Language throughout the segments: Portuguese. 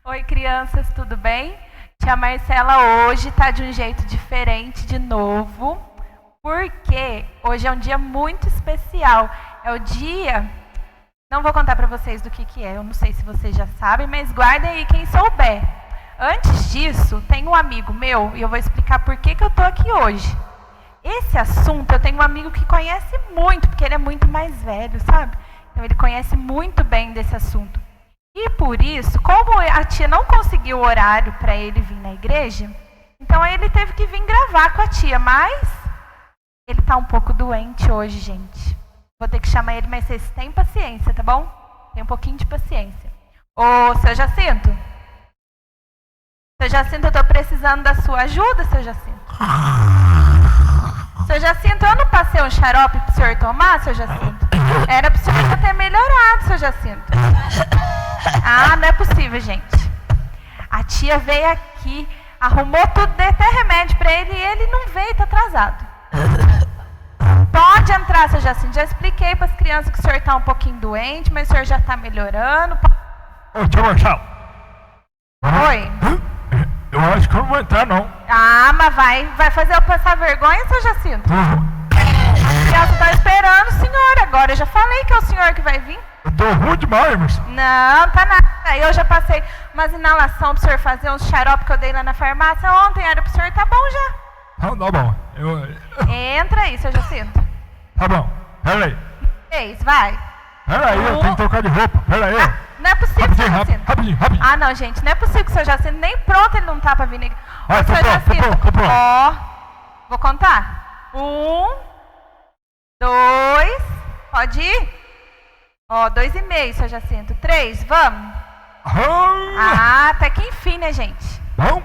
Oi, crianças, tudo bem? Tia Marcela hoje tá de um jeito diferente de novo, porque hoje é um dia muito especial. É o dia... Não vou contar pra vocês do que é, eu não sei se vocês já sabem, mas guardem aí quem souber. Antes disso, tem um amigo meu, e eu vou explicar por que eu tô aqui hoje. Esse assunto, eu tenho um amigo que conhece muito, porque ele é muito mais velho, sabe? Então ele conhece muito bem desse assunto. E por isso, como a tia não conseguiu o horário para ele vir na igreja, então ele teve que vir gravar com a tia, mas ele está um pouco doente hoje, gente. Vou ter que chamar ele, mas vocês têm paciência, tá bom? Tem um pouquinho de paciência. Ô, seu Jacinto? Seu Jacinto, eu estou precisando da sua ajuda, seu Jacinto. Seu Jacinto, eu não passei um xarope para o senhor tomar, seu Jacinto? Era para o senhor já ter melhorado, seu Jacinto. Ah, não é possível, gente. A tia veio aqui, arrumou tudo, deu até remédio para ele e ele não veio, está atrasado. Pode entrar, seu Jacinto. Já expliquei para as crianças que o senhor está um pouquinho doente, mas o senhor já está melhorando. Ô, tia Marcelo. Oi. Eu acho que eu não vou entrar, não. Ah, mas vai fazer eu passar vergonha, seu Jacinto? A criança está esperando o senhor agora. Eu já falei que é o senhor que vai vir. Eu tô ruim demais, mas... Não, tá nada. Eu já passei umas inalação pro senhor fazer, uns xarope que eu dei lá na farmácia ontem. Era pro senhor, tá bom já. Não, tá bom. Entra aí, seu Jacinto. Tá bom, peraí. Vai. Peraí, eu tenho que trocar de roupa, peraí. Ah, não é possível, seu Jacinto. Rapidinho. Ah, não, gente, não é possível que o seu Jacinto nem pronto ele não tá pra vir na igreja. Vai, Ô, seu Jacinto, tô pronto. ó, vou contar. 1, 2, pode ir? Ó, 2,5, seu Jacinto. 3, vamos? Ah, até que enfim, né, gente? Bom?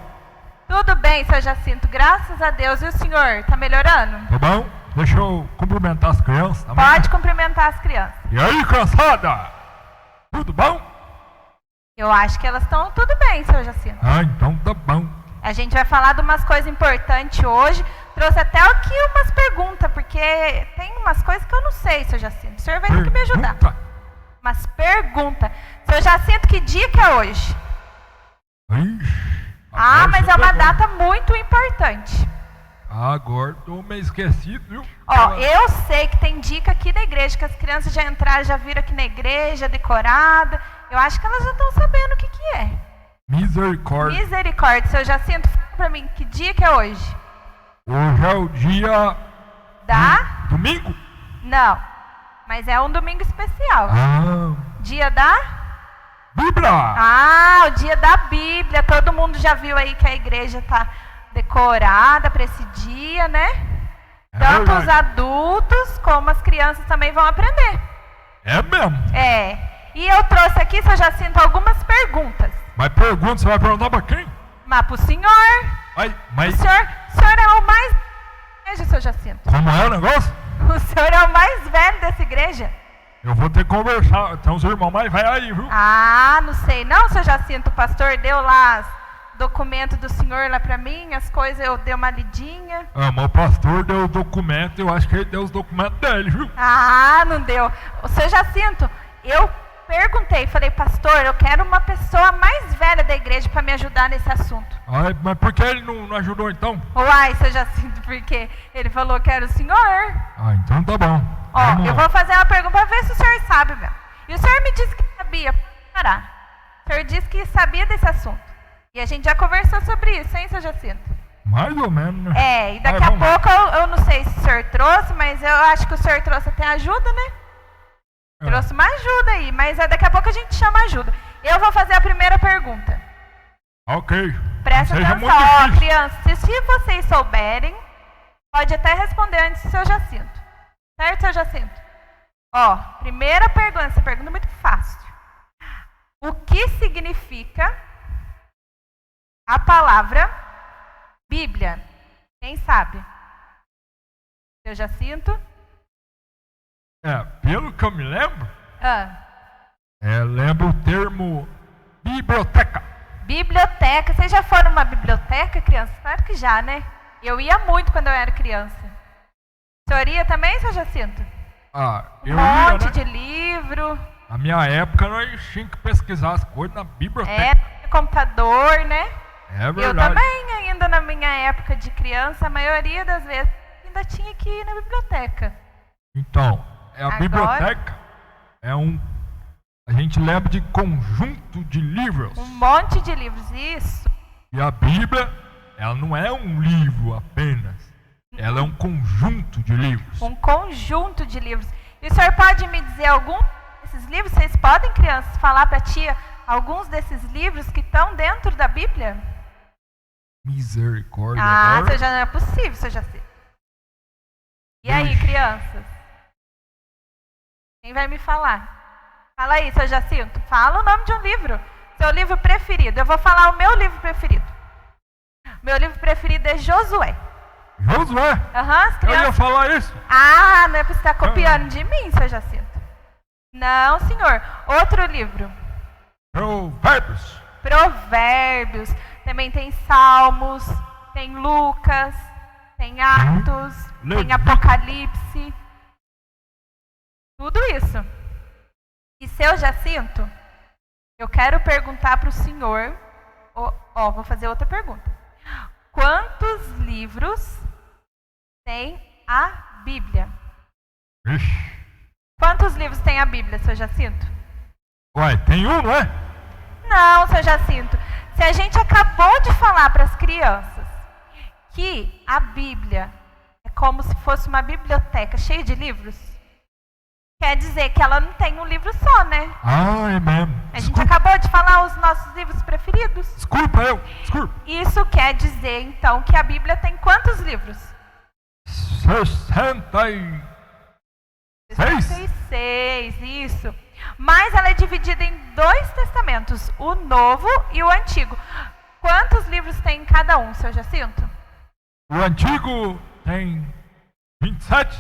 Tudo bem, seu Jacinto, graças a Deus. E o senhor, tá melhorando? Tá bom? Deixa eu cumprimentar as crianças também. Pode cumprimentar as crianças. E aí, criançada? Tudo bom? Eu acho que elas estão tudo bem, seu Jacinto. Ah, então tá bom. A gente vai falar de umas coisas importantes hoje. Trouxe até aqui umas perguntas, porque tem umas coisas que eu não sei, seu Jacinto. O senhor vai ter que me ajudar. Mas pergunta. Seu Jacinto, que dia que é hoje? Ah, mas é uma data muito importante. Agora tô meio esquecido, viu? Ó, eu sei que tem dica aqui na igreja, que as crianças já entraram, já viram aqui na igreja, decorada. Eu acho que elas já estão sabendo o que é. Misericórdia. Misericórdia. Seu Jacinto, fala pra mim, que dia que é hoje? Hoje é o dia... Domingo? Não, mas é um domingo especial. Dia da... Bíblia! Ah, o dia da Bíblia. Todo mundo já viu aí que a igreja está decorada para esse dia, né? Tanto os adultos como as crianças também vão aprender. É mesmo? É. E eu trouxe aqui, seu Jacinto, algumas perguntas. Mas pergunta, você vai perguntar para quem? Mas pro senhor. Mas... O senhor é o mais... igreja, seu Jacinto. Como é o negócio? O senhor é o mais velho dessa igreja. Eu vou ter que conversar. Tem uns irmãos mais velhos aí, viu? Ah, não sei não, seu Jacinto. O pastor deu lá os documentos do senhor lá pra mim, as coisas, eu dei uma lidinha. Ah, mas o pastor deu o documento, eu acho que ele deu os documentos dele, viu? Ah, não deu. O seu Jacinto, eu perguntei, falei, pastor, eu quero uma pessoa mais velha da igreja para me ajudar nesse assunto. Ai, mas por que ele não ajudou então? Uai, seu Jacinto, porque ele falou que era o senhor. Ah, então tá bom. Ó, eu vou fazer uma pergunta para ver se o senhor sabe mesmo. E o senhor me disse que sabia. Parar. O senhor disse que sabia desse assunto. E a gente já conversou sobre isso, hein, seu Jacinto? Mais ou menos, né? É, e daqui a pouco eu não sei se o senhor trouxe, mas eu acho que o senhor trouxe até ajuda, né? Trouxe uma ajuda aí, mas daqui a pouco a gente chama ajuda. Eu vou fazer a primeira pergunta. Ok. Presta atenção, ó, crianças, se vocês souberem, pode até responder antes do seu Jacinto. Certo, seu Jacinto? Ó, primeira pergunta, essa pergunta é muito fácil. O que significa a palavra Bíblia? Quem sabe? Seu Jacinto? Pelo que eu me lembro, lembro o termo biblioteca. Biblioteca. Vocês já foram numa biblioteca, criança? Claro que já, né? Eu ia muito quando eu era criança. O senhor ia também, seu Jacinto? Eu Um monte ia, né? de livro. Na minha época, nós tínhamos que pesquisar as coisas na biblioteca. É, computador, né? É verdade. Eu também, ainda na minha época de criança, a maioria das vezes ainda tinha que ir na biblioteca. Então, Agora- biblioteca a gente lembra de conjunto de livros. Um monte de livros, isso. E a Bíblia, ela não é um livro apenas. Ela é um conjunto de livros. Um conjunto de livros. E o senhor pode me dizer algum desses livros? Vocês podem, crianças, falar para a tia alguns desses livros que estão dentro da Bíblia? Misericórdia. Ah, agora. isso já não é possível, isso já sei. E aí, Ixi. crianças? Quem vai me falar? Fala aí, seu Jacinto. Fala o nome de um livro. Seu livro preferido. Eu vou falar o meu livro preferido. Meu livro preferido é Josué. Josué. Aham, as Eu ia crianças... falar isso. Ah, não é para você estar copiando de mim, seu Jacinto. Não, senhor. Outro livro. Provérbios. Provérbios. Também tem Salmos, tem Lucas, tem Atos, tem Levítico. Apocalipse. Tudo isso. E seu Jacinto, eu quero perguntar para o senhor, vou fazer outra pergunta. Quantos livros tem a Bíblia? Ixi. Quantos livros tem a Bíblia, seu Jacinto? Ué, tem um, não é? Não, seu Jacinto. Se a gente acabou de falar para as crianças que a Bíblia é como se fosse uma biblioteca cheia de livros, quer dizer que ela não tem um livro só, né? Ah, é mesmo. A gente acabou de falar os nossos livros preferidos. Desculpa. Isso quer dizer, então, que a Bíblia tem quantos livros? 66. 66, isso. Mas ela é dividida em 2 testamentos, o Novo e o Antigo. Quantos livros tem em cada um, seu Jacinto? O antigo tem 27.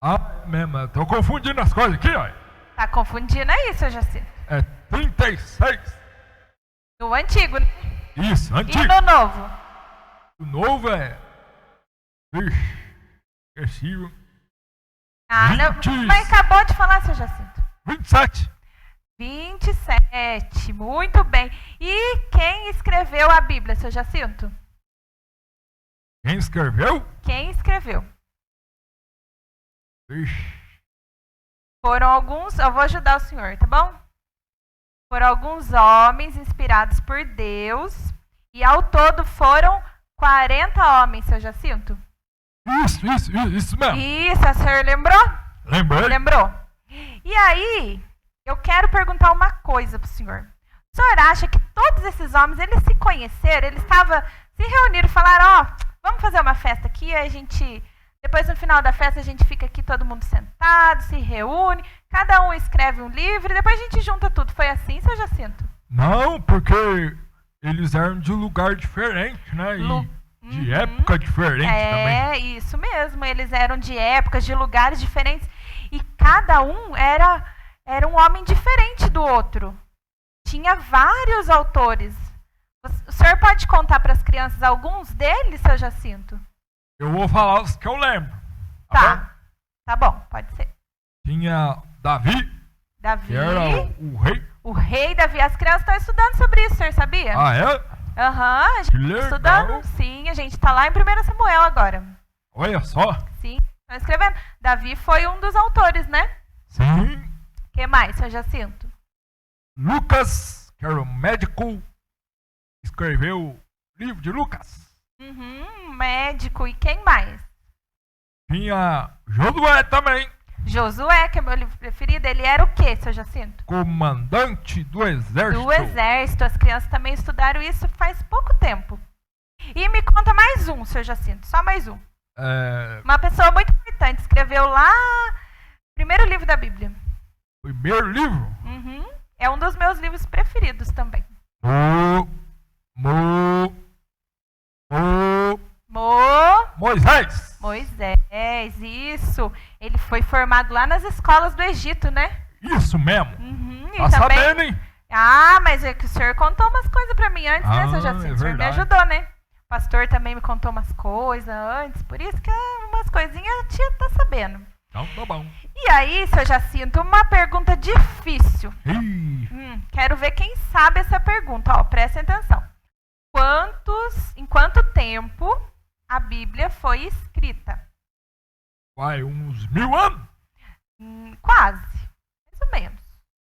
Ah, é mesmo. Eu tô confundindo as coisas aqui, ó. Tá confundindo aí, seu Jacinto? É 36. No Antigo, né? Isso, antigo. E no Novo? O novo é... Ixi, esqueci. Ah, não. 20. Mas acabou de falar, seu Jacinto. 27. 27, muito bem. E quem escreveu a Bíblia, seu Jacinto? Quem escreveu? Quem escreveu? Ixi. Foram alguns, eu vou ajudar o senhor, tá bom? Foram alguns homens inspirados por Deus e ao todo foram 40 homens, seu Jacinto. Isso mesmo. Isso, o senhor lembrou? Lembrei. Lembrou? E aí, eu quero perguntar uma coisa pro senhor. O senhor acha que todos esses homens, eles se conheceram, eles se reuniram e falaram, vamos fazer uma festa aqui, a gente... Depois, no final da festa, a gente fica aqui todo mundo sentado, se reúne, cada um escreve um livro e depois a gente junta tudo. Foi assim, seu Jacinto? Não, porque eles eram de lugar diferente, né? E de época diferente também. É, isso mesmo. Eles eram de épocas, de lugares diferentes. E cada um era um homem diferente do outro. Tinha vários autores. O senhor pode contar para as crianças alguns deles, seu Jacinto? Eu vou falar os que eu lembro. Tá bom, pode ser. Tinha Davi, que era o rei. O rei Davi. As crianças estão estudando sobre isso, o senhor sabia? Ah, é? Aham, a gente Que está legal. estudando. Sim, a gente está lá em 1 Samuel agora. Olha só. Sim, estão escrevendo. Davi foi um dos autores, né? Sim. O que mais, seu Jacinto? Lucas, que era o médico, escreveu o livro de Lucas. Médico. E quem mais? Tinha Josué também, Josué, que é meu livro preferido. Ele era o quê, seu Jacinto? comandante do exército. Do exército. As crianças também estudaram isso faz pouco tempo. E me conta mais um, seu Jacinto. Só mais um. Uma pessoa muito importante. Escreveu lá primeiro livro da Bíblia. Primeiro livro. É um dos meus livros preferidos também. Moisés. Moisés, isso. Ele foi formado lá nas escolas do Egito, né? Isso mesmo. E Tá também... sabendo, hein? Ah, mas é que o senhor contou umas coisas pra mim antes, né, seu Jacinto? É O senhor me verdade. ajudou, né? O pastor também me contou umas coisas antes, por isso que umas coisinhas a tia tá sabendo. Então tá bom. E aí, seu Jacinto, uma pergunta difícil. Quero ver quem sabe essa pergunta. Ó, prestem atenção. Em quanto tempo a Bíblia foi escrita? Vai, uns 1000 anos? Quase. Mais ou menos.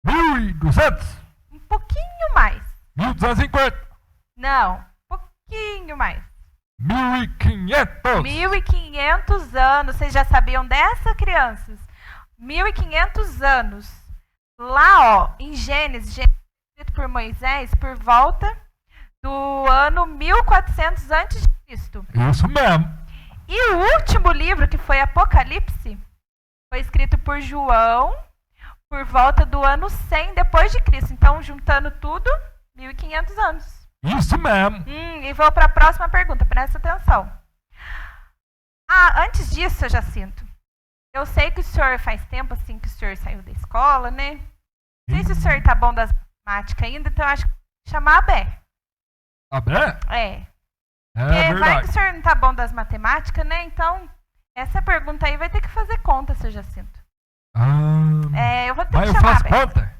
1200? Um pouquinho mais. 1250? Não, um pouquinho mais. 1500? 1500 anos. Vocês já sabiam dessa, crianças? 1500 anos. Lá, ó, em Gênesis, escrito por Moisés, por volta do ano 1400 a.C. Isso mesmo. E o último livro, que foi Apocalipse, foi escrito por João por volta do ano 100 depois de Cristo. Então, juntando tudo, 1500 anos. Isso mesmo. E vou para a próxima pergunta, presta atenção. Antes disso, seu Jacinto, eu sei que o senhor faz tempo assim que o senhor saiu da escola, né? Não sei se o senhor está bom das matemáticas ainda, então eu acho que vou chamar a Bé. A Bé? É. Verdade. Vai que o senhor não está bom das matemáticas, né? Então, essa pergunta aí vai ter que fazer conta, seu Jacinto. Eu vou ter que chamar a Bé. Mas eu faço conta?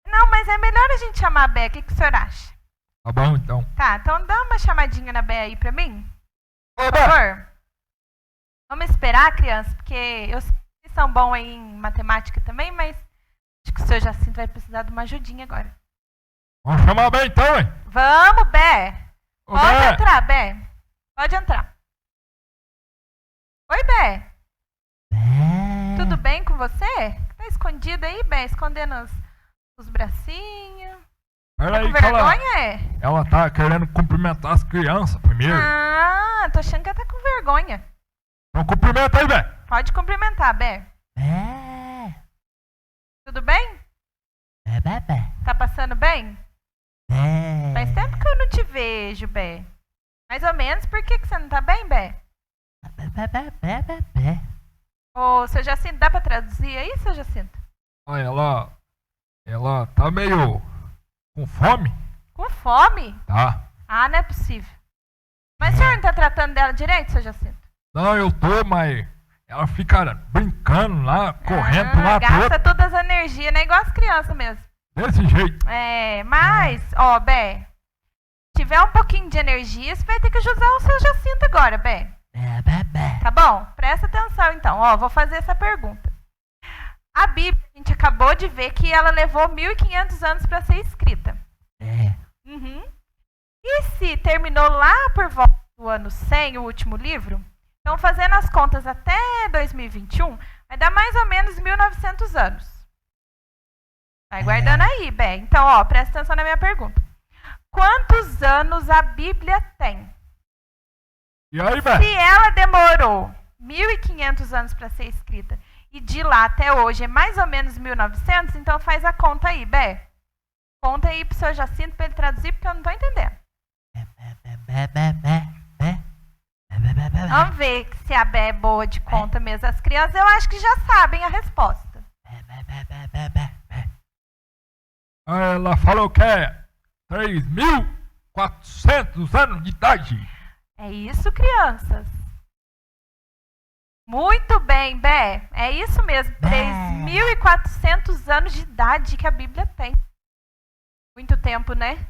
Não, mas é melhor a gente chamar a Bé. O que o senhor acha? Tá bom, então. Tá, então dá uma chamadinha na Bé aí pra mim. Por favor. Vamos esperar, criança, porque eu sei que vocês são bons aí em matemática também, mas acho que o senhor Jacinto vai precisar de uma ajudinha agora. Vamos chamar a Bé então, hein? Vamos, Bé. Pode entrar, Bé. Pode entrar. Oi, Bé. Tudo bem com você? Tá escondida aí, Bé? Escondendo os bracinhos. Tá com vergonha, Ela tá querendo cumprimentar as crianças primeiro. Tô achando que ela tá com vergonha. Então cumprimenta aí, Bé. Pode cumprimentar, Bé. Tudo bem? Tá passando bem? Faz tempo que eu não te vejo, Bé. Mais ou menos, por que você não tá bem, Bé? Ô, seu Jacinto, dá pra traduzir aí, seu Jacinto? Ela tá meio com fome. Com fome? Tá. Não é possível. Mas o senhor não tá tratando dela direito, seu Jacinto? Não, eu tô, mas ela fica brincando lá, correndo lá. Gasta todas as energias, né? Igual as crianças mesmo. Desse jeito. Mas, ó, Bé, se tiver um pouquinho de energia, você vai ter que ajudar o seu Jacinto agora, Bé. Tá bom? Presta atenção, então. Ó, vou fazer essa pergunta. A Bíblia, a gente acabou de ver que ela levou 1500 anos para ser escrita. E se terminou lá por volta do ano 100, o último livro, então fazendo as contas até 2021, vai dar mais ou menos 1900 anos. Vai guardando aí, Bé. Então, ó, presta atenção na minha pergunta. Quantos anos a Bíblia tem? E aí, Bé? Se ela demorou 1500 anos para ser escrita e de lá até hoje é mais ou menos 1900, então faz a conta aí, Bé. Conta aí pro seu Jacinto para ele traduzir, porque eu não tô entendendo. Vamos ver se a Bé é boa de conta mesmo. As crianças, eu acho que já sabem a resposta. Ela falou que é 3.400 anos de idade. É isso, crianças. Muito bem, Bé. É isso mesmo. 3.400 anos de idade que a Bíblia tem. Muito tempo, né?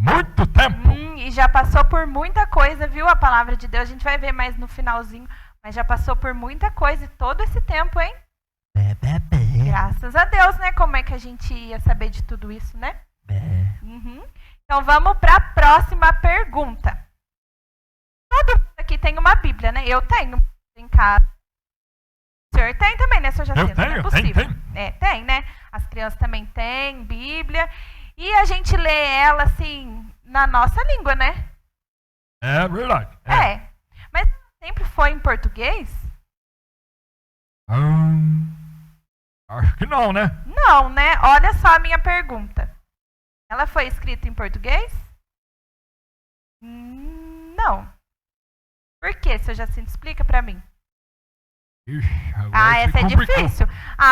Muito tempo. E já passou por muita coisa, viu? A palavra de Deus. A gente vai ver mais no finalzinho. Mas já passou por muita coisa e todo esse tempo, hein? Graças a Deus, né? Como é que a gente ia saber de tudo isso, né? Então vamos para a próxima pergunta. Todo mundo aqui tem uma Bíblia, né? Eu tenho em casa. O senhor tem também, né, seu Jacinto? Eu tenho, não é possível. tem. Tem, né? As crianças também têm Bíblia. E a gente lê ela, assim, na nossa língua, né? É verdade. Mas sempre foi em português? Acho que não, né? Não, né? Olha só a minha pergunta. Ela foi escrita em português? Não. Por quê, seu Jacinto? Explica pra mim. Essa é difícil.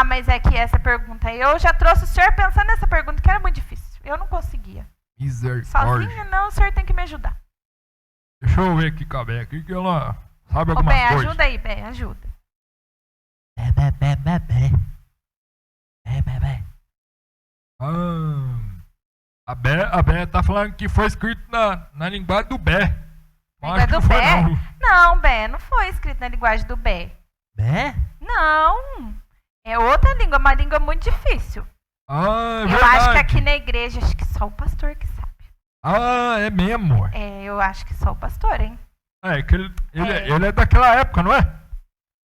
Mas é que essa pergunta aí, eu já trouxe o senhor pensando nessa pergunta que era muito difícil. Eu não conseguia. Sozinha não, o senhor tem que me ajudar. Deixa eu ver aqui com a Bé aqui, que ela sabe alguma coisa. Ajuda aí, Bé, ajuda. A Bé tá falando que foi escrito na linguagem do Bé. Língua do Bé? Não, Bé, não foi escrito na linguagem do Bé. Bé? Não. É outra língua, uma língua muito difícil. Ah, eu acho que aqui na igreja, acho que só o pastor que sabe. Ah, é mesmo? É, eu acho que só o pastor, hein? É, que ele é daquela época, não é?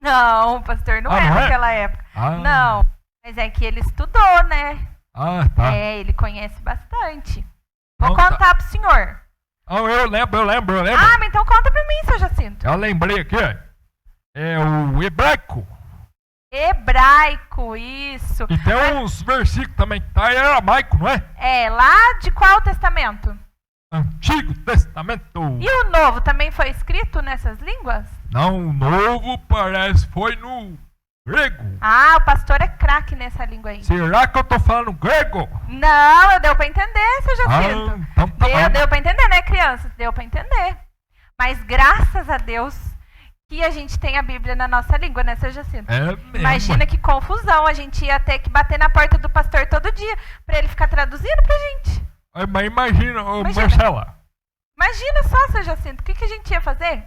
Não, o pastor não é daquela época. Não, mas é que ele estudou, né? Ah, tá. É, ele conhece bastante. Vou contar pro senhor. Eu lembro. Ah, mas então conta pra mim, seu Jacinto. Eu lembrei aqui, é o hebraico. Hebraico, isso. E tem uns versículos também que tá em aramaico, não é? É, lá de qual testamento? Antigo Testamento. E o Novo também foi escrito nessas línguas? Não, o Novo parece foi no grego. Ah, o pastor é craque nessa língua aí. Será que eu tô falando grego? Não, deu pra entender, seu Jacinto. Então tá bom. Deu pra entender, né, crianças? Deu pra entender. Mas graças a Deus que a gente tem a Bíblia na nossa língua, né, seu Jacinto? É mesmo. Imagina que confusão, a gente ia ter que bater na porta do pastor todo dia pra ele ficar traduzindo pra gente. Mas imagina, Marcela. Imagina só, seu Jacinto, o que a gente ia fazer?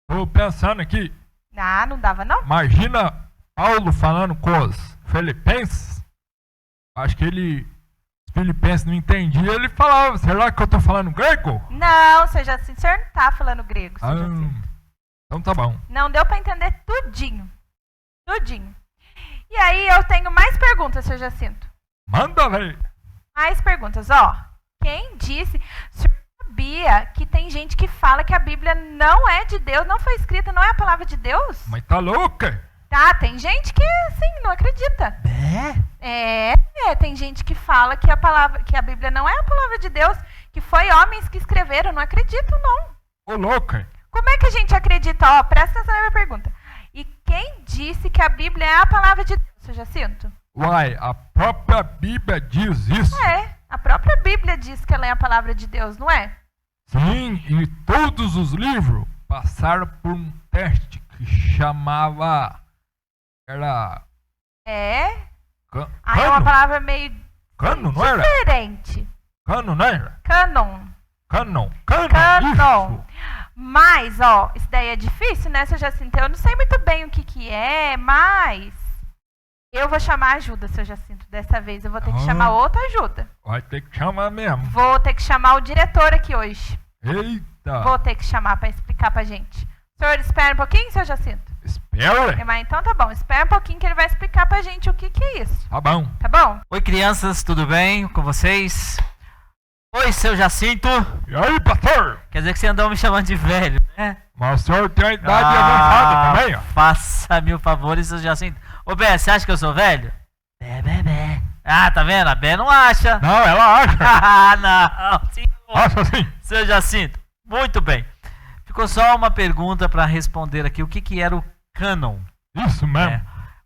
Tô pensando aqui. Ah, não dava não? Imagina Paulo falando com os filipenses. Acho que os filipenses não entendiam, ele falava, será que eu tô falando grego? Não, seu Jacinto, o senhor não tá falando grego, seu Jacinto. Então tá bom. Não deu pra entender tudinho. Tudinho. E aí eu tenho mais perguntas, seu Jacinto. Manda, velho. Mais perguntas, ó. Quem disse... O senhor sabia que tem gente que fala que a Bíblia não é de Deus, não foi escrita, não é a palavra de Deus? Mas tá louca? Tá, tem gente que, assim, não acredita. Tem gente que fala que a Bíblia não é a palavra de Deus, que foi homens que escreveram, não acreditam, não. Ô, louca. Como é que a gente acredita? Ó, presta atenção na minha pergunta. E quem disse que a Bíblia é a palavra de Deus, seu Jacinto? Uai, a própria Bíblia diz isso. É, a própria Bíblia diz que ela é a palavra de Deus, não é? Sim, e todos os livros passaram por um teste que chamava... É uma Cano? palavra meio Cano, não era? diferente. Cano, não era? Canon. Canon. Isso. Mas, ó, isso daí é difícil, né, seu Jacinto? Eu não sei muito bem o que é, mas eu vou chamar ajuda, seu Jacinto. Dessa vez eu vou ter que chamar outra ajuda. Vai ter que chamar mesmo. Vou ter que chamar o diretor aqui hoje. Eita. Vou ter que chamar para explicar pra gente. O senhor espera um pouquinho, seu Jacinto? Espera. Mas então tá bom, espera um pouquinho que ele vai explicar pra gente o que é isso. Tá bom. Tá bom? Oi, crianças, tudo bem com vocês? Oi, seu Jacinto. E aí, pastor? Quer dizer que você andou me chamando de velho, né? Mas o senhor tem a idade avançada também, ó. Faça-me o favor, seu Jacinto. Ô, Bé, você acha que eu sou velho? Bé. Ah, tá vendo? A Bé não acha. Não, ela acha. Ah, não, senhor. Acha sim. Seu Jacinto, muito bem. Ficou só uma pergunta para responder aqui. O que era o cânon? Isso mesmo.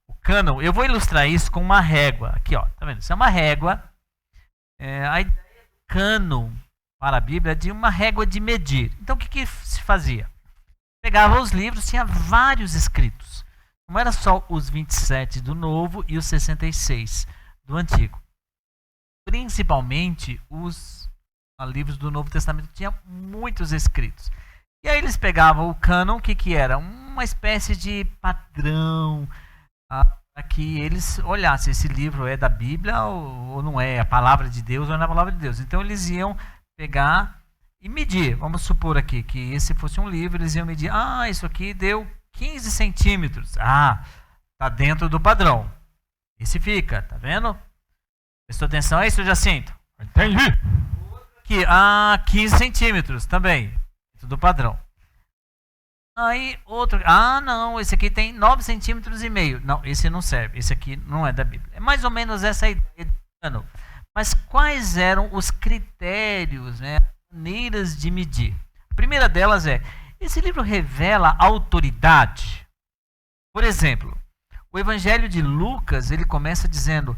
O cânon, eu vou ilustrar isso com uma régua. Aqui, ó, tá vendo? Isso é uma régua. A ideia do cânon para a Bíblia é de uma régua de medir. Então, o que se fazia? Pegava os livros, tinha vários escritos. Não era só os 27 do Novo e os 66 do Antigo. Principalmente os livros do Novo Testamento tinham muitos escritos. E aí eles pegavam o cânon, que era? Uma espécie de padrão para que eles olhassem, esse livro é da Bíblia ou não é a palavra de Deus ou não é a palavra de Deus. Então eles iam pegar e medir. Vamos supor aqui que esse fosse um livro, eles iam medir, isso aqui deu 15 centímetros. Está dentro do padrão. Esse fica, tá vendo? Prestou atenção aí, seu Jacinto? Entendi. Aqui, 15 centímetros também. Do padrão. Aí outro, não, esse aqui tem 9,5 centímetros. Não, esse não serve, esse aqui não é da Bíblia. É mais ou menos essa a ideia do cânon. Mas quais eram os critérios, né, maneiras de medir? A primeira delas é, esse livro revela autoridade. Por exemplo, o Evangelho de Lucas, ele começa dizendo,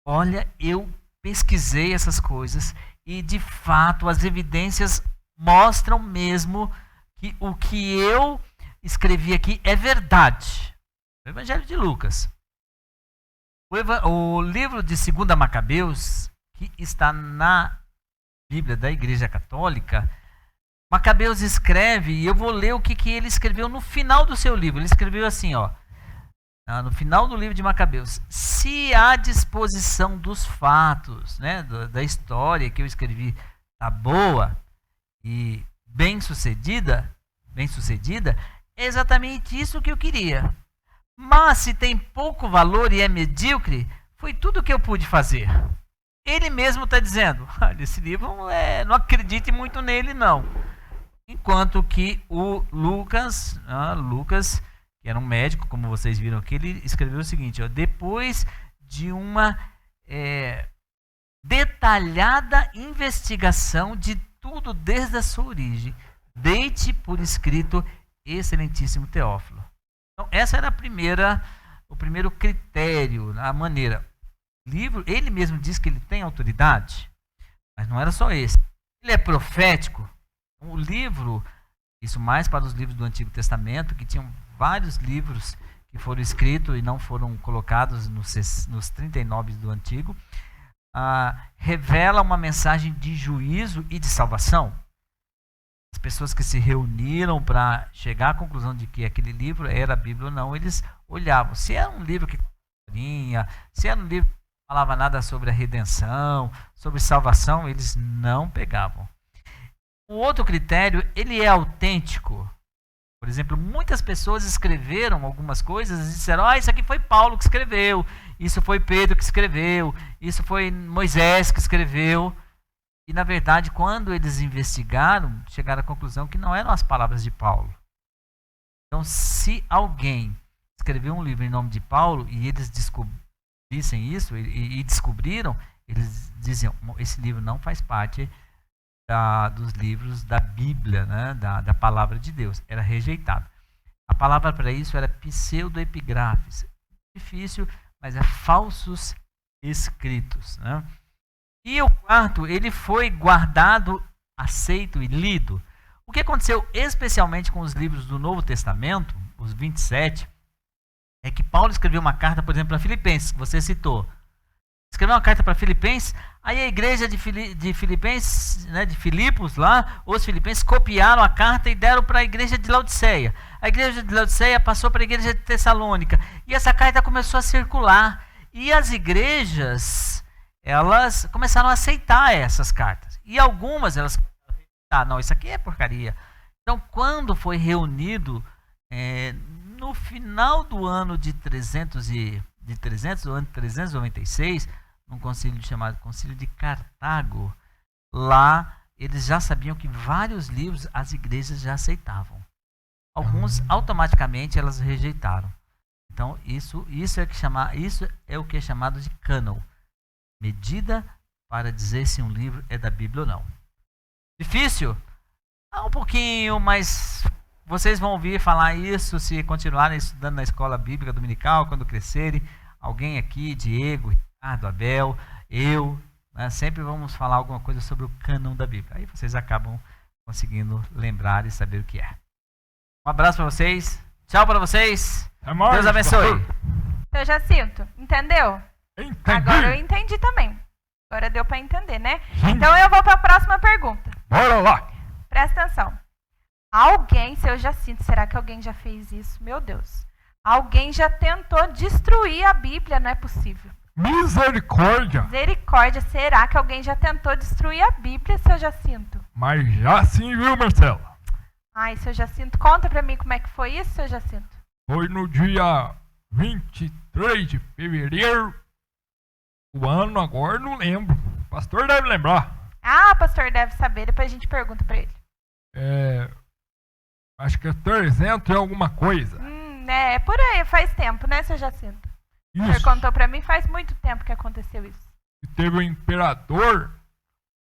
olha, eu pesquisei essas coisas e de fato as evidências mostram mesmo que o que eu escrevi aqui é verdade. O Evangelho de Lucas. O livro de 2 Macabeus, que está na Bíblia da Igreja Católica, Macabeus escreve, e eu vou ler o que ele escreveu no final do seu livro. Ele escreveu assim, ó, no final do livro de Macabeus: se a disposição dos fatos, né, da história que eu escrevi está boa e bem sucedida, é exatamente isso que eu queria. Mas se tem pouco valor e é medíocre, foi tudo o que eu pude fazer. Ele mesmo está dizendo, olha, esse livro não acredite muito nele não. Enquanto que o Lucas, que era um médico, como vocês viram aqui, ele escreveu o seguinte, ó, depois de uma detalhada investigação de tudo desde a sua origem, deite por escrito, excelentíssimo Teófilo. Então, essa era o primeiro critério, a maneira. O livro, ele mesmo diz que ele tem autoridade, mas não era só esse. Ele é profético. O livro, isso mais para os livros do Antigo Testamento, que tinham vários livros que foram escritos e não foram colocados nos 39 do Antigo, revela uma mensagem de juízo e de salvação. As pessoas que se reuniram para chegar à conclusão de que aquele livro era a Bíblia ou não, eles olhavam. Se era um livro que se era um livro que não falava nada sobre a redenção, sobre salvação, eles não pegavam. O outro critério, ele é autêntico. Por exemplo, muitas pessoas escreveram algumas coisas e disseram, isso aqui foi Paulo que escreveu, isso foi Pedro que escreveu, isso foi Moisés que escreveu. E, na verdade, quando eles investigaram, chegaram à conclusão que não eram as palavras de Paulo. Então, se alguém escreveu um livro em nome de Paulo e eles descobrissem isso e descobriram, eles diziam, esse livro não faz parte dos livros da Bíblia, né, da palavra de Deus. Era rejeitado. A palavra para isso era pseudoepigrafes. Difícil, mas é falsos escritos, né? E o quarto, ele foi guardado, aceito e lido. O que aconteceu especialmente com os livros do Novo Testamento, os 27, é que Paulo escreveu uma carta, por exemplo, para Filipenses, que você citou. Escreveu uma carta para Filipenses, aí a igreja de Filipenses, né, de Filipos lá, os filipenses copiaram a carta e deram para a igreja de Laodiceia. A igreja de Laodiceia passou para a igreja de Tessalônica. E essa carta começou a circular. E as igrejas, elas começaram a aceitar essas cartas. E algumas, elas não, isso aqui é porcaria. Então, quando foi reunido, no final do ano de 396, num concílio chamado Concílio de Cartago, lá eles já sabiam que vários livros as igrejas já aceitavam. Alguns automaticamente elas rejeitaram. Então isso é o que é chamado de cânon, medida para dizer se um livro é da Bíblia ou não. Difícil? Um pouquinho, mas vocês vão ouvir falar isso se continuarem estudando na escola bíblica dominical, quando crescerem. Alguém aqui, Diego, Ricardo, Abel, eu, né, sempre vamos falar alguma coisa sobre o cânon da Bíblia. Aí vocês acabam conseguindo lembrar e saber o que é. Um abraço para vocês. Tchau para vocês. Deus abençoe. Seu Jacinto, entendeu? Entendi. Agora eu entendi também. Agora deu para entender, né? Então eu vou para a próxima pergunta. Bora lá. Presta atenção. Alguém, seu Jacinto, será que alguém já fez isso? Meu Deus. Alguém já tentou destruir a Bíblia, não é possível. Misericórdia. Misericórdia, será que alguém já tentou destruir a Bíblia, seu Jacinto? Mas já sim, viu, Marcela? Ai, seu Jacinto, conta pra mim como é que foi isso, seu Jacinto. Foi no dia 23 de fevereiro. O ano agora não lembro. O pastor deve lembrar. Ah, o pastor deve saber, depois a gente pergunta pra ele. Acho que é 300 e alguma coisa. É por aí, faz tempo, né, seu Jacinto? Isso. O senhor contou pra mim, faz muito tempo que aconteceu isso. E teve um imperador,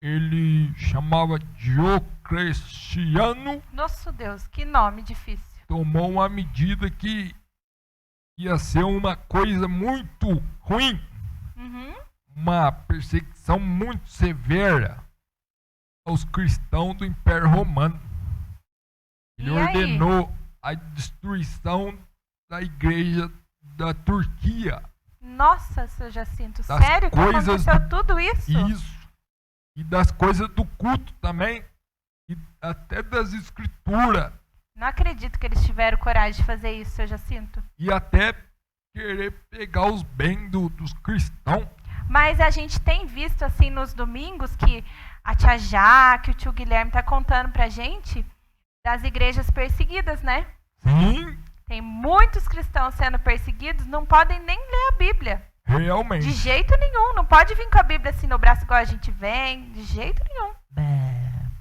ele chamava Diocleciano. Nosso Deus, que nome difícil. Tomou uma medida que ia ser uma coisa muito ruim. Uma perseguição muito severa aos cristãos do Império Romano. Ele ordenou a destruição da igreja da Turquia. Nossa, seu Jacinto, Das sério que coisas aconteceu tudo isso? Isso. E das coisas do culto também. E até das escrituras. Não acredito que eles tiveram coragem de fazer isso, seu Jacinto. E até querer pegar os bens dos cristãos. Mas a gente tem visto, assim, nos domingos, que a tia Jaque, o tio Guilherme tá contando pra gente das igrejas perseguidas, né? Sim, Tem muitos cristãos sendo perseguidos, não podem nem ler a Bíblia. realmente. De jeito nenhum. Não pode vir com a Bíblia assim no braço igual a gente vem. De jeito nenhum.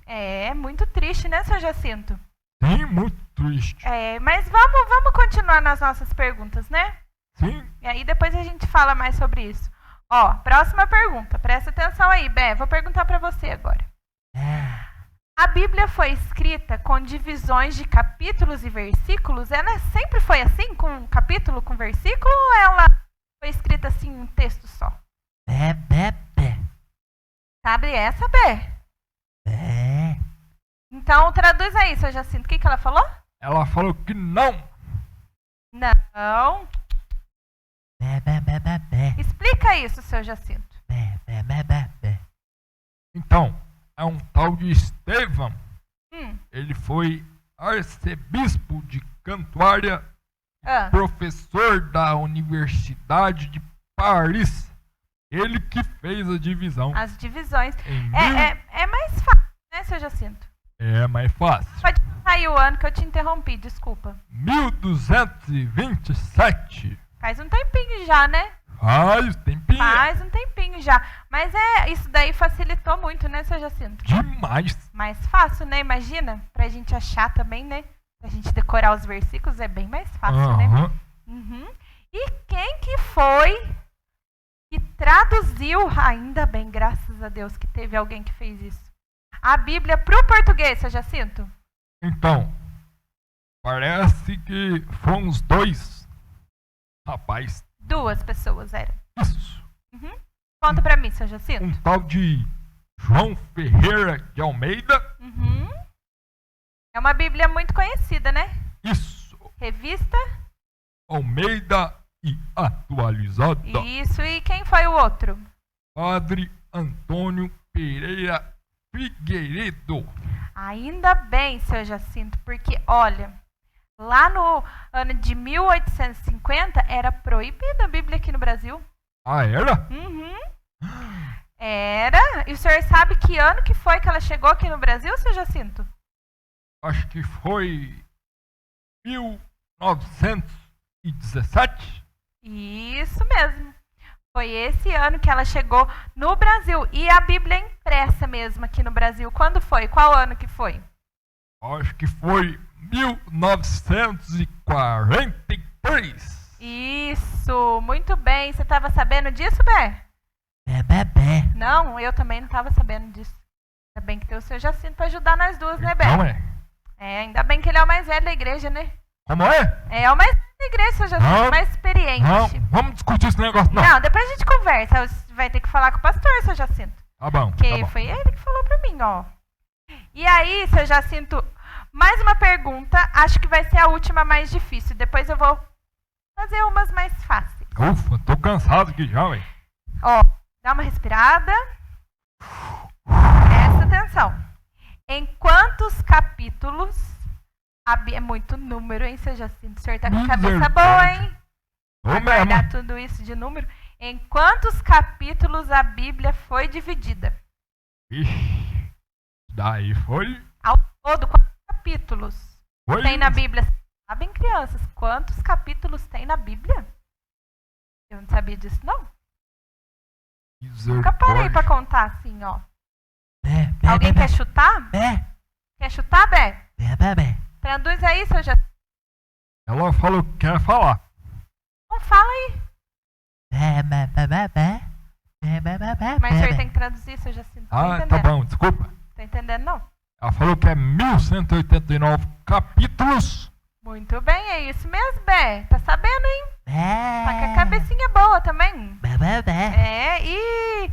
É muito triste, né, seu Jacinto? Sim, muito triste. Mas vamos continuar nas nossas perguntas, né? Sim, E aí depois a gente fala mais sobre isso. Ó, próxima pergunta. Presta atenção aí, Bé. Vou perguntar pra você agora. A Bíblia foi escrita com divisões de capítulos e versículos? Ela sempre foi assim, com capítulo, com versículo? Ou ela foi escrita assim em um texto só? Sabe essa, Bé? Então traduz aí, seu Jacinto. O que ela falou? ela falou que não. Não. Explica isso, seu Jacinto. Então, é um tal de Estevão. Hum. Ele foi arcebispo de Cantuária, Ah. professor da Universidade de Paris. Ele que fez a divisão. As divisões. Em É mais fácil, né, seu Jacinto? É mais fácil. Pode contar aí o ano que eu te interrompi, desculpa. 1227. Faz um tempinho já, né? Faz tempinho. Faz um tempinho já. Mas isso daí facilitou muito, né, seu Jacinto? Demais. Mais fácil, né? Imagina, pra gente achar também, né? Pra gente decorar os versículos é bem mais fácil, né? Aham. Uhum. E quem que foi que traduziu, ainda bem, graças a Deus que teve alguém que fez isso, a Bíblia pro português, seu Jacinto? Então, parece que foram os dois. Rapaz, 2 pessoas eram. isso. Uhum. Conta pra mim, seu Jacinto. Um tal de João Ferreira de Almeida. Uhum. É uma Bíblia muito conhecida, né? Isso. Revista. Almeida e atualizada. Isso. E quem foi o outro? Padre Antônio Pereira Figueiredo. Ainda bem, seu Jacinto, porque, olha, lá no ano de 1850 era proibida a Bíblia aqui no Brasil. Ah, era? Uhum. Era. E o senhor sabe que ano que foi que ela chegou aqui no Brasil, seu Jacinto? Acho que foi 1917. Isso mesmo. Foi esse ano que ela chegou no Brasil. E a Bíblia é impressa mesmo aqui no Brasil. Quando foi? Qual ano que foi? Acho que foi 1943. Isso, muito bem. Você estava sabendo disso, Bé? Não, eu também não estava sabendo disso. Ainda bem que tem o seu Jacinto para ajudar nós duas, né, Bé? Então é. Ainda bem que ele é o mais velho da igreja, né? Como é? É o mais velho da igreja, seu Jacinto, Não. mais experiente. Não, vamos discutir esse negócio não. Não, depois a gente conversa. Você vai ter que falar com o pastor, seu Jacinto. Tá bom, Porque tá bom. foi ele que falou pra mim, ó. E aí, seu Jacinto, mais uma pergunta. Acho que vai ser a última mais difícil. Depois eu vou fazer umas mais fáceis. Ufa, tô cansado aqui já, velho. Ó, dá uma respirada. Presta atenção. Em quantos capítulos... É muito número, hein, seu Jacinto? O senhor tá com a cabeça boa, hein? Ô, Vai mesmo. guardar tudo isso de número. Em quantos capítulos a Bíblia foi dividida? Ixi, daí foi... Ao todo, quantos capítulos Foi tem na Bíblia? Sabem, crianças, quantos capítulos tem na Bíblia? Eu não sabia disso, não. Nunca parei pra contar assim, ó. Alguém quer chutar? Quer chutar, Bé? Traduz aí, seu Jacinto. Ela falou que quer falar. Então fala aí. Mas o senhor tem que traduzir, seu Jacinto. Não tô Ah, entendendo. tá bom, desculpa. Tá entendendo, não? Ela falou que é 1189 capítulos. Muito bem, é isso mesmo, Bé. Tá sabendo, hein? Tá com a cabecinha boa também. E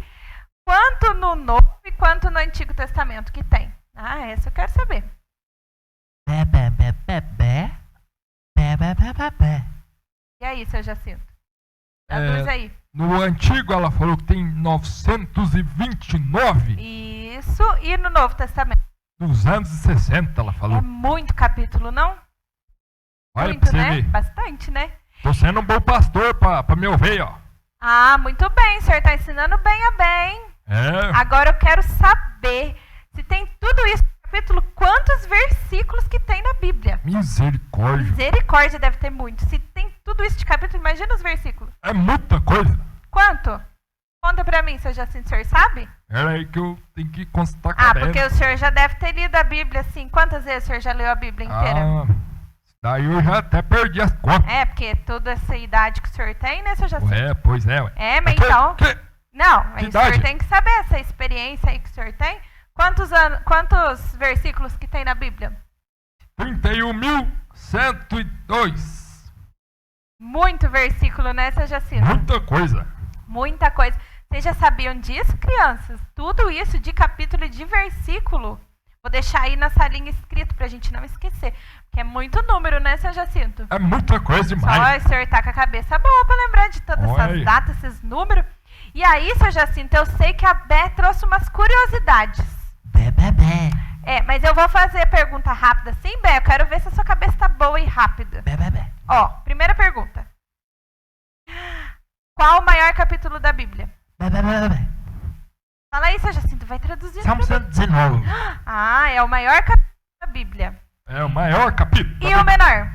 quanto no Novo e quanto no Antigo Testamento que tem? Ah, essa eu quero saber. aí, seu Jacinto? Traduz aí. No antigo ela falou que tem 929. Isso, e no Novo Testamento? 260 ela falou. É muito capítulo, não? Olha Muito, pra você né? ver. Bastante, né? Tô sendo um bom pastor pra me ouvir, ó. Ah, muito bem, o senhor está ensinando bem a bem. É. Agora eu quero saber, se tem tudo isso no capítulo, quantos versículos que tem na Bíblia? Misericórdia. Misericórdia deve ter muito. Se tem tudo isso de capítulo, imagina os versículos. É muita coisa. Quanto? Conta pra mim, seu Jacinto, o senhor sabe? Era aí que eu tenho que consultar com a Ah, Bela. porque o senhor já deve ter lido a Bíblia, assim. Quantas vezes o senhor já leu a Bíblia inteira? Daí eu já até perdi as contas. É, porque toda essa idade que o senhor tem, né, seu Jacinto? Ué, pois é, ué. É, mas então... Não, mas o idade? senhor tem que saber essa experiência aí que o senhor tem. Quantos versículos que tem na Bíblia? 31.102. Muito versículo, né, seu Jacinto? Muita coisa. Muita coisa. Vocês já sabiam disso, crianças? Tudo isso de capítulo e de versículo. Vou deixar aí na salinha escrito pra gente não esquecer. Porque é muito número, né, seu Jacinto? É muita coisa Só demais. o senhor tá com a cabeça boa pra lembrar de todas Oi. essas datas, esses números. E aí, seu Jacinto, eu sei que a Bé trouxe umas curiosidades. Bé. É, mas eu vou fazer pergunta rápida sim, Bé. Eu quero ver se a sua cabeça tá boa e rápida. Bé. Ó, primeira pergunta. Qual o maior capítulo da Bíblia? Bé. Fala aí, seu Jacinto, vai traduzindo. Salmo pra mim. 119. Ah, é o maior capítulo da Bíblia. É o maior capítulo. E o menor?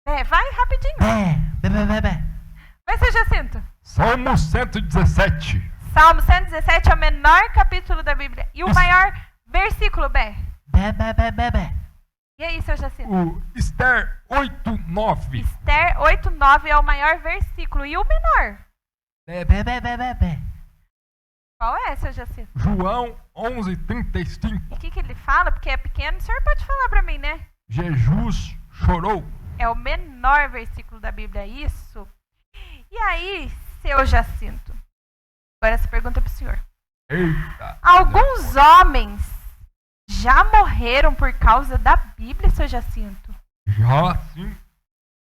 É, vai rapidinho. Bé. Vai, seu Jacinto. Salmo 117. Salmo 117 é o menor capítulo da Bíblia. E o Isso. maior versículo, Bé? Bé. E aí, seu Jacinto? O Esther 8:9. Esther 8:9 é o maior versículo. E o menor? Bé. Qual é, seu Jacinto? João 11:35. E o que ele fala? Porque é pequeno, o senhor pode falar pra mim, né? Jesus chorou. É o menor versículo da Bíblia, isso. E aí, seu Jacinto? Agora essa pergunta é pro senhor. Eita. Alguns homens já morreram por causa da Bíblia, seu Jacinto? Já sim.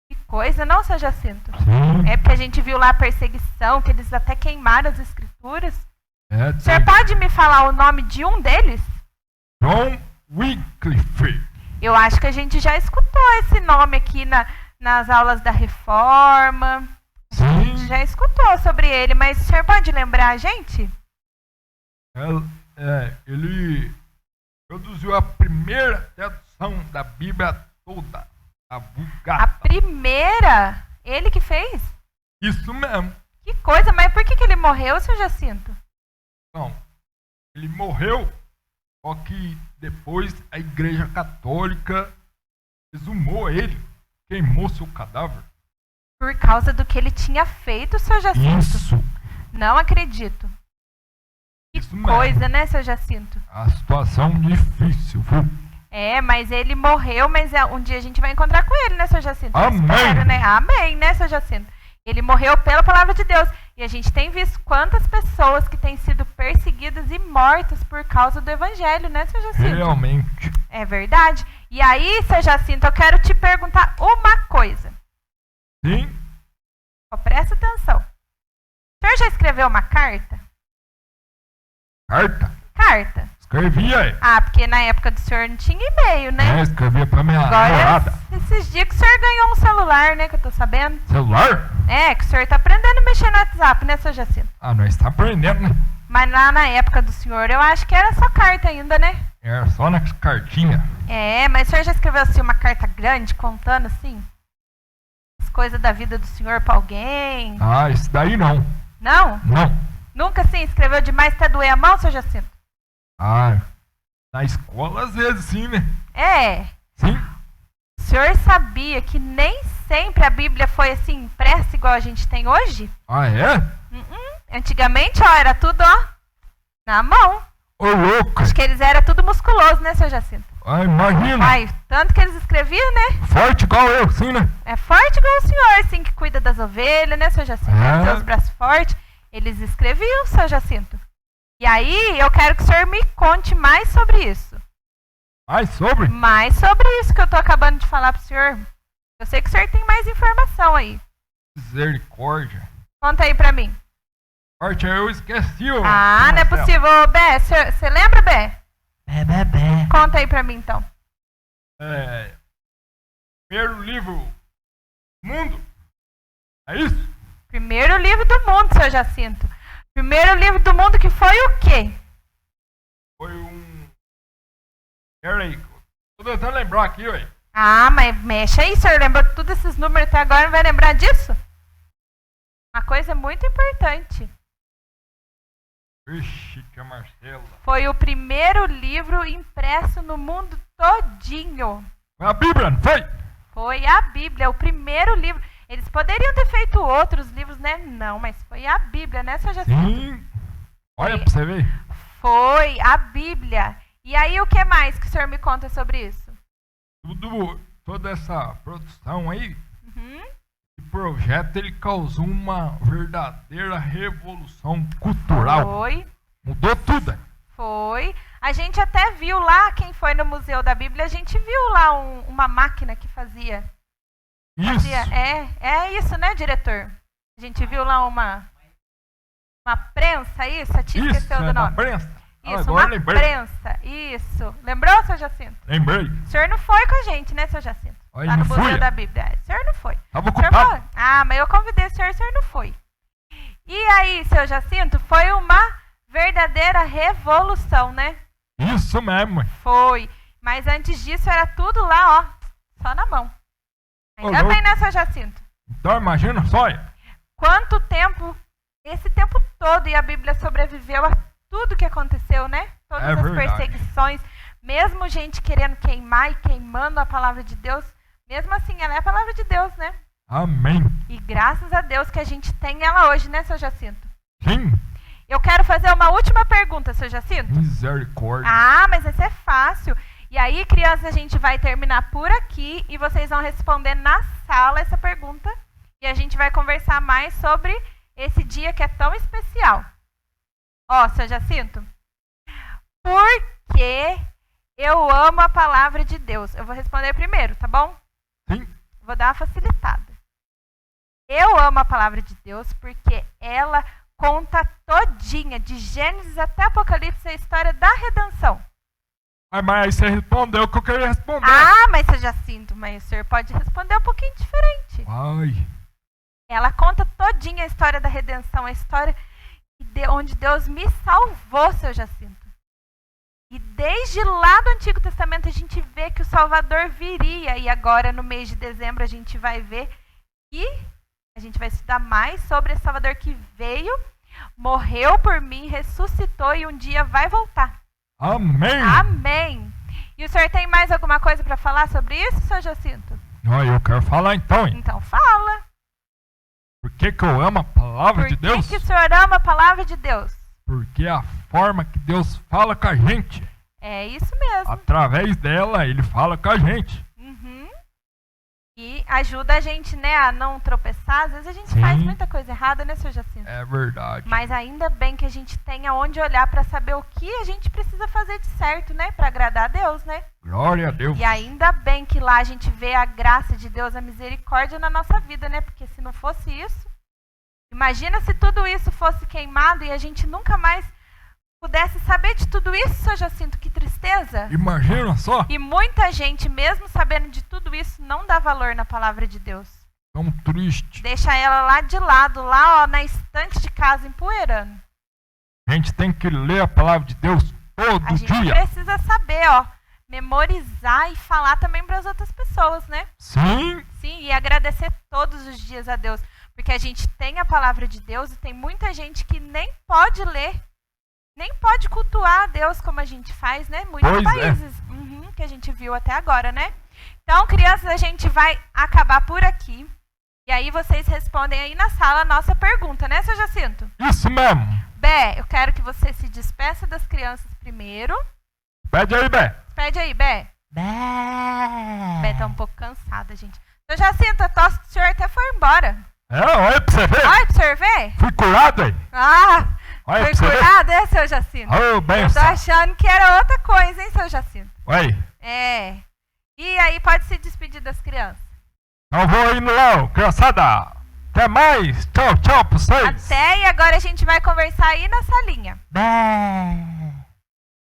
Que coisa, não, seu Jacinto? Sim. É porque a gente viu lá a perseguição, que eles até queimaram as escrituras. É, O senhor pode me falar o nome de um deles? John Wycliffe. Eu acho que a gente já escutou esse nome aqui nas aulas da Reforma. Sim. Já escutou sobre ele, mas o senhor pode lembrar a gente? Ele produziu a primeira tradução da Bíblia toda. A A Vulgata. primeira? Ele que fez? Isso mesmo. Que coisa, mas por que ele morreu, seu Jacinto? Então, ele morreu, só que depois a Igreja Católica exumou ele, queimou seu cadáver. Por causa do que ele tinha feito, seu Jacinto? Isso. Não acredito. Que Isso mesmo. coisa, né, seu Jacinto? A situação difícil, viu? É, mas ele morreu, mas um dia a gente vai encontrar com ele, né, seu Jacinto? Eu Amém. espero, né? Amém, né, seu Jacinto? Ele morreu pela palavra de Deus. E a gente tem visto quantas pessoas que têm sido perseguidas e mortas por causa do evangelho, né, seu Jacinto? Realmente. É verdade. E aí, seu Jacinto, eu quero te perguntar uma coisa. Sim. Ó, presta atenção. O senhor já escreveu uma carta? Carta. Carta. Escrevi aí. Ah, porque na época do senhor não tinha e-mail, né? Escrevi pra minha Agora, namorada. esses dias que o senhor ganhou um celular, né, que eu tô sabendo. Celular? É, que o senhor tá aprendendo a mexer no WhatsApp, né, seu Jacinto? Ah, nós está aprendendo, né? Mas lá na época do senhor, eu acho que era só carta ainda, né? É só nas cartinhas. É, mas o senhor já escreveu assim uma carta grande, contando assim as coisas da vida do senhor pra alguém? Ah, isso daí não. Não? Não. Nunca assim escreveu demais até doer a mão, seu Jacinto? Ah, na escola às vezes sim, né? É. Sim. O senhor sabia que nem sempre a Bíblia foi assim impressa igual a gente tem hoje? Ah, é? Antigamente, ó, era tudo, ó, na mão. Ô, louco. Acho que eles eram tudo musculoso, né, seu Jacinto? Ah, imagina. Ai, tanto que eles escreviam, né? Forte igual eu, sim, né? É forte igual o senhor, assim, que cuida das ovelhas, né, seu Jacinto? É. Tem os braços fortes. Eles escreviam, seu Jacinto. E aí, eu quero que o senhor me conte mais sobre isso. Mais sobre? Mais sobre isso que eu tô acabando de falar pro senhor. Eu sei que o senhor tem mais informação aí. Misericórdia. Conta aí pra mim. Forte, eu esqueci o... Ah, não é possível. Ô, Bé, você lembra, Bé? Bé. Conta aí pra mim, então. Primeiro livro do mundo. É isso? Primeiro livro do mundo, seu Jacinto. Primeiro livro do mundo que foi o quê? Foi Pera aí. Tô tentando lembrar aqui, ué. Ah, mas mexe aí, senhor. Lembrou todos esses números até agora, não vai lembrar disso? Uma coisa muito importante. Vixe, tia Marcela. Foi o primeiro livro impresso no mundo todinho. Foi a Bíblia, não foi? Foi a Bíblia, o primeiro livro. Eles poderiam ter feito outros livros, né? Não, mas foi a Bíblia, né, seu Jacinto? Sim. Olha pra você ver. Foi a Bíblia. E aí, o que mais que o senhor me conta sobre isso? Toda essa produção aí, Uhum. esse projeto, ele causou uma verdadeira revolução cultural. Foi. Mudou tudo. Foi. A gente até viu lá, quem foi no Museu da Bíblia, a gente viu lá uma máquina que fazia. Isso. É isso, né, diretor? A gente viu lá uma prensa, isso? A tia esqueceu do nome. Uma prensa. Isso, Agora uma lembrei. prensa. Isso. Lembrou, seu Jacinto? Lembrei. O senhor não foi com a gente, né, seu Jacinto? Aí Lá no não Museu fui. da Bíblia. É, o senhor não foi. Tava O senhor ocupado. foi? Ah, mas eu convidei o senhor não foi. E aí, seu Jacinto, foi uma verdadeira revolução, né? Isso mesmo. Foi. Mas antes disso era tudo lá, ó, só na mão. Ainda Ô, bem, louco. né, seu Jacinto? Então imagina só. Quanto tempo, esse tempo todo, e a Bíblia sobreviveu a tudo que aconteceu, né? Todas É as verdade. perseguições, mesmo gente querendo queimar e queimando a palavra de Deus, mesmo assim, ela é a palavra de Deus, né? Amém. E graças a Deus que a gente tem ela hoje, né, seu Jacinto? Sim. Eu quero fazer uma última pergunta, seu Jacinto. Misericórdia. Ah, mas essa é fácil. E aí, crianças, a gente vai terminar por aqui e vocês vão responder na sala essa pergunta. E a gente vai conversar mais sobre esse dia que é tão especial. Ó, seu Jacinto, por que eu amo a palavra de Deus? Eu vou responder primeiro, tá bom? Sim. Vou dar uma facilitada. Eu amo a palavra de Deus porque ela conta todinha, de Gênesis até Apocalipse, a história da redenção. Mas aí você respondeu o que eu queria responder. Ah, mas seu Jacinto, mas o senhor pode responder um pouquinho diferente. Ai. Ela conta todinha a história da redenção, a história onde Deus me salvou, seu Jacinto. E desde lá do Antigo Testamento a gente vê que o Salvador viria. E agora, no mês de dezembro, a gente vai ver que a gente vai estudar mais sobre esse Salvador que veio, morreu por mim, ressuscitou e um dia vai voltar. Amém. Amém. E o senhor tem mais alguma coisa para falar sobre isso, seu Jacinto? Olha, eu quero falar então, hein? Então fala. Por que eu amo a palavra de Deus? Por que o senhor ama a palavra de Deus? Porque é a forma que Deus fala com a gente. É isso mesmo. Através dela, ele fala com a gente. Uhum. E ajuda a gente, né, a não tropeçar. Às vezes a gente Sim. faz muita coisa errada, né, seu Jacinto? É verdade. Mas ainda bem que a gente tenha onde olhar para saber o que a gente precisa fazer de certo, né, para agradar a Deus, né? Glória a Deus. E ainda bem que lá a gente vê a graça de Deus, a misericórdia na nossa vida, né? Porque se não fosse isso, imagina se tudo isso fosse queimado e a gente nunca mais pudesse saber de tudo isso, seu Jacinto, que tristeza. Imagina só. E muita gente, mesmo sabendo de tudo isso, não dá valor na palavra de Deus. Tão triste. Deixa ela lá de lado, lá ó, na estante de casa, empoeirando. A gente tem que ler a palavra de Deus todo A gente dia. precisa saber, ó, memorizar e falar também para as outras pessoas, né? Sim. Sim, e agradecer todos os dias a Deus. Porque a gente tem a palavra de Deus e tem muita gente que nem pode ler, nem pode cultuar a Deus como a gente faz, né? Muitos Pois países que a gente viu até agora, né? Então, crianças, a gente vai acabar por aqui. E aí vocês respondem aí na sala a nossa pergunta, né, seu Jacinto? Isso mesmo. Bé, eu quero que você se despeça das crianças primeiro. Pede aí, Bé. Pede aí, Bé. Bé tá um pouco cansada, gente. Seu Jacinto, a tosse do senhor até foi embora. É, olha pra você ver. Olha pra você ver. Fui curado aí. Ah, Olha foi pra você ver. curado, é, seu Jacinto? Ô, Eu tô benção. achando que era outra coisa, hein, seu Jacinto? Oi. É. E aí, pode se despedir das crianças. Não vou indo lá, criançada. Até mais. Tchau, tchau pra vocês. Até, e agora a gente vai conversar aí na salinha. Bé.